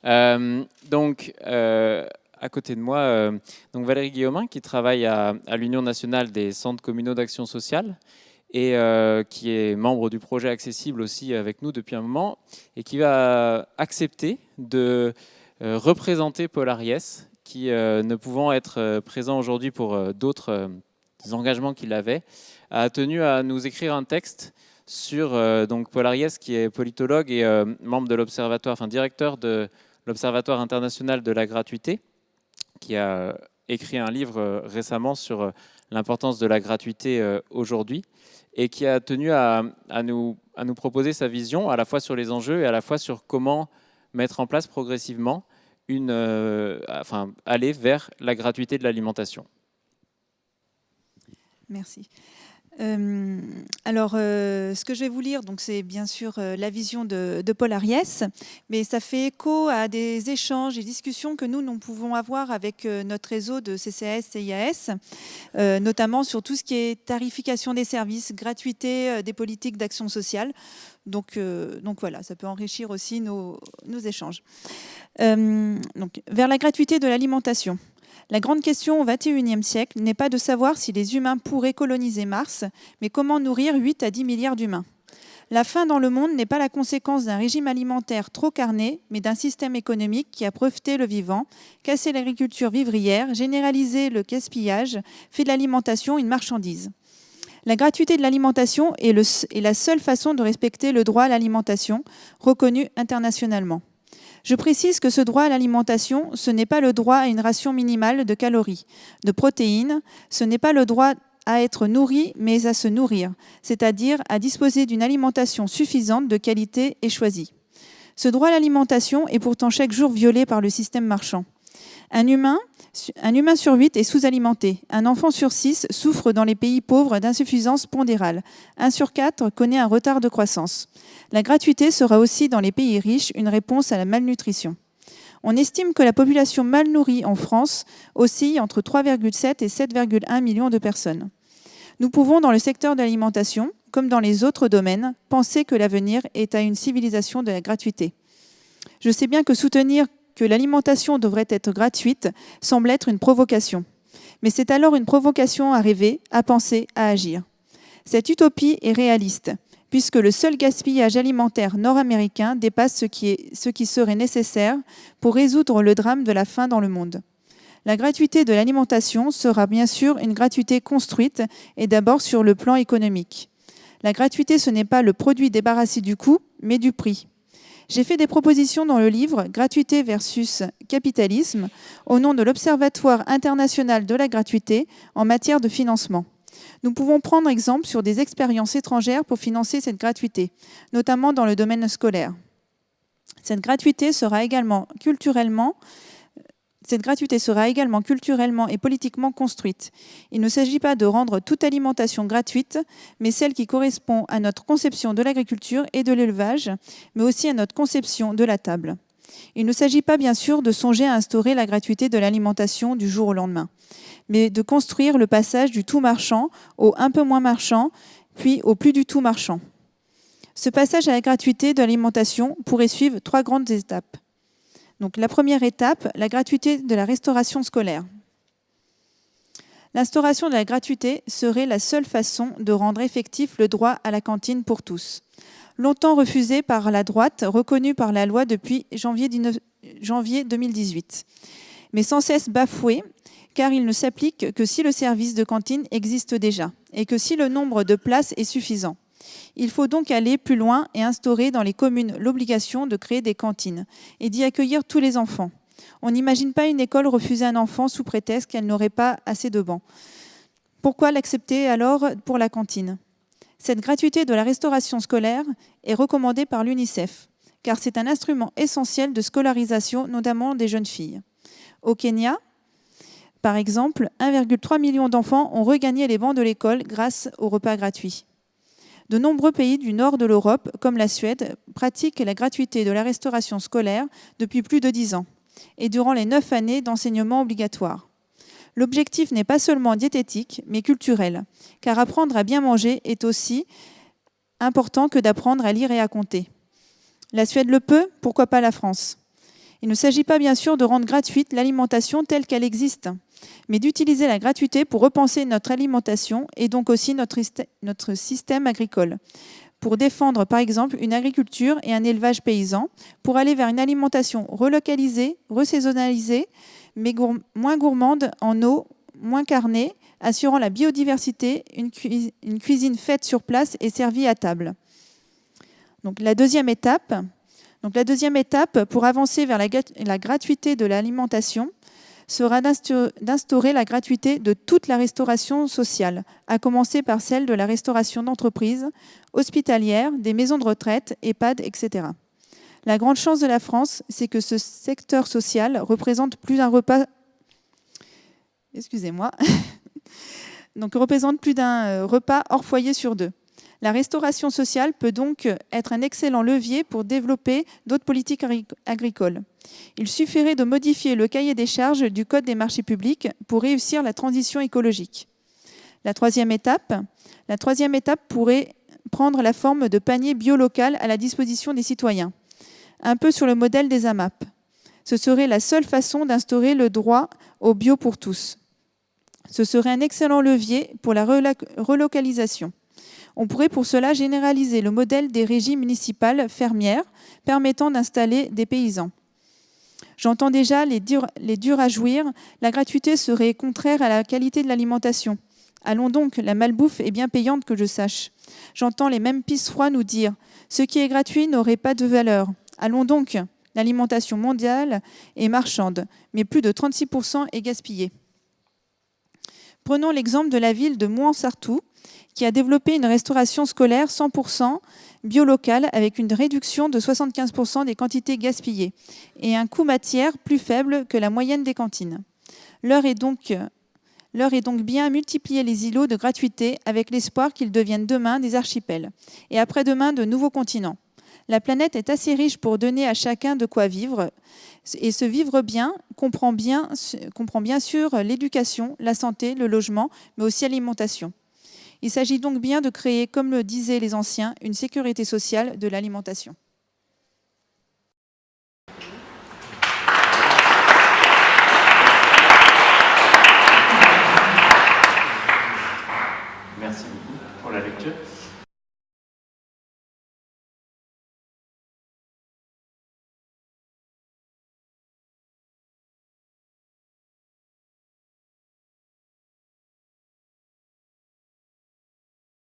À côté de moi, donc Valérie Guillaumin, qui travaille à l'Union nationale des centres communaux d'action sociale et qui est membre du projet Accessible aussi avec nous depuis un moment, et qui va accepter de représenter Paul Ariès, qui, ne pouvant être présent aujourd'hui pour d'autres engagements qu'il avait, a tenu à nous écrire un texte sur donc Paul Ariès, qui est politologue et membre de l'Observatoire, enfin directeur de l'Observatoire international de la gratuité, qui a écrit un livre récemment sur l'importance de la gratuité aujourd'hui, et qui a tenu à nous proposer sa vision, à la fois sur les enjeux et à la fois sur comment mettre en place progressivement aller vers la gratuité de l'alimentation. Merci. Ce que je vais vous lire, donc, c'est bien sûr la vision de Paul Ariès, mais ça fait écho à des échanges et discussions que nous pouvons avoir avec notre réseau de CCAS et IAS, notamment sur tout ce qui est tarification des services, gratuité des politiques d'action sociale. Donc voilà, ça peut enrichir aussi nos échanges. Vers la gratuité de l'alimentation. La grande question au XXIe siècle n'est pas de savoir si les humains pourraient coloniser Mars, mais comment nourrir 8 à 10 milliards d'humains. La faim dans le monde n'est pas la conséquence d'un régime alimentaire trop carné, mais d'un système économique qui a breveté le vivant, cassé l'agriculture vivrière, généralisé le gaspillage, fait de l'alimentation une marchandise. La gratuité de l'alimentation est la seule façon de respecter le droit à l'alimentation, reconnu internationalement. Je précise que ce droit à l'alimentation, ce n'est pas le droit à une ration minimale de calories, de protéines, ce n'est pas le droit à être nourri, mais à se nourrir, c'est-à-dire à disposer d'une alimentation suffisante, de qualité et choisie. Ce droit à l'alimentation est pourtant chaque jour violé par le système marchand. Un humain sur 8 est sous-alimenté. Un enfant sur 6 souffre dans les pays pauvres d'insuffisance pondérale. 1 sur 4 connaît un retard de croissance. La gratuité sera aussi dans les pays riches une réponse à la malnutrition. On estime que la population mal nourrie en France oscille entre 3,7 et 7,1 millions de personnes. Nous pouvons, dans le secteur de l'alimentation, comme dans les autres domaines, penser que l'avenir est à une civilisation de la gratuité. Je sais bien que soutenir que l'alimentation devrait être gratuite semble être une provocation. Mais c'est alors une provocation à rêver, à penser, à agir. Cette utopie est réaliste, puisque le seul gaspillage alimentaire nord-américain dépasse ce qui serait nécessaire pour résoudre le drame de la faim dans le monde. La gratuité de l'alimentation sera bien sûr une gratuité construite, et d'abord sur le plan économique. La gratuité, ce n'est pas le produit débarrassé du coût, mais du prix. J'ai fait des propositions dans le livre « Gratuité versus capitalisme » au nom de l'Observatoire international de la gratuité en matière de financement. Nous pouvons prendre exemple sur des expériences étrangères pour financer cette gratuité, notamment dans le domaine scolaire. Cette gratuité sera également culturellement et politiquement construite. Il ne s'agit pas de rendre toute alimentation gratuite, mais celle qui correspond à notre conception de l'agriculture et de l'élevage, mais aussi à notre conception de la table. Il ne s'agit pas, bien sûr, de songer à instaurer la gratuité de l'alimentation du jour au lendemain, mais de construire le passage du tout marchand au un peu moins marchand, puis au plus du tout marchand. Ce passage à la gratuité de l'alimentation pourrait suivre 3 grandes étapes. Donc, la première étape, la gratuité de la restauration scolaire. L'instauration de la gratuité serait la seule façon de rendre effectif le droit à la cantine pour tous. Longtemps refusé par la droite, reconnu par la loi depuis janvier 2018, mais sans cesse bafoué, car il ne s'applique que si le service de cantine existe déjà et que si le nombre de places est suffisant. Il faut donc aller plus loin et instaurer dans les communes l'obligation de créer des cantines et d'y accueillir tous les enfants. On n'imagine pas une école refuser un enfant sous prétexte qu'elle n'aurait pas assez de bancs. Pourquoi l'accepter alors pour la cantine ? Cette gratuité de la restauration scolaire est recommandée par l'UNICEF, car c'est un instrument essentiel de scolarisation, notamment des jeunes filles. Au Kenya, par exemple, 1,3 million d'enfants ont regagné les bancs de l'école grâce aux repas gratuits. De nombreux pays du nord de l'Europe, comme la Suède, pratiquent la gratuité de la restauration scolaire depuis plus de 10 ans et durant les 9 années d'enseignement obligatoire. L'objectif n'est pas seulement diététique, mais culturel, car apprendre à bien manger est aussi important que d'apprendre à lire et à compter. La Suède le peut, pourquoi pas la France ? Il ne s'agit pas bien sûr de rendre gratuite l'alimentation telle qu'elle existe, mais d'utiliser la gratuité pour repenser notre alimentation et donc aussi notre système agricole, pour défendre par exemple une agriculture et un élevage paysan, pour aller vers une alimentation relocalisée, resaisonnalisée, mais moins gourmande en eau, moins carnée, assurant la biodiversité, une cuisine faite sur place et servie à table. Donc la deuxième étape pour avancer vers la gratuité de l'alimentation sera d'instaurer la gratuité de toute la restauration sociale, à commencer par celle de la restauration d'entreprise, hospitalière, des maisons de retraite, EHPAD, etc. La grande chance de la France, c'est que ce secteur social représente plus d'un repas... représente plus d'un repas hors foyer sur 2. La restauration sociale peut donc être un excellent levier pour développer d'autres politiques agricoles. Il suffirait de modifier le cahier des charges du Code des marchés publics pour réussir la transition écologique. La troisième étape pourrait prendre la forme de paniers bio-local à la disposition des citoyens, un peu sur le modèle des AMAP. Ce serait la seule façon d'instaurer le droit au bio pour tous. Ce serait un excellent levier pour la relocalisation. On pourrait pour cela généraliser le modèle des régies municipales fermières permettant d'installer des paysans. J'entends déjà les durs à jouir, la gratuité serait contraire à la qualité de l'alimentation. Allons donc, la malbouffe est bien payante que je sache. J'entends les mêmes pisse-froids nous dire « ce qui est gratuit n'aurait pas de valeur ». Allons donc, l'alimentation mondiale est marchande, mais plus de 36% est gaspillée. Prenons l'exemple de la ville de Mouansartou, qui a développé une restauration scolaire 100% bio-locale avec une réduction de 75% des quantités gaspillées et un coût matière plus faible que la moyenne des cantines. L'heure est donc bien à multiplier les îlots de gratuité avec l'espoir qu'ils deviennent demain des archipels et après-demain de nouveaux continents. La planète est assez riche pour donner à chacun de quoi vivre et se vivre bien comprend bien sûr l'éducation, la santé, le logement, mais aussi l'alimentation. Il s'agit donc bien de créer, comme le disaient les anciens, une sécurité sociale de l'alimentation.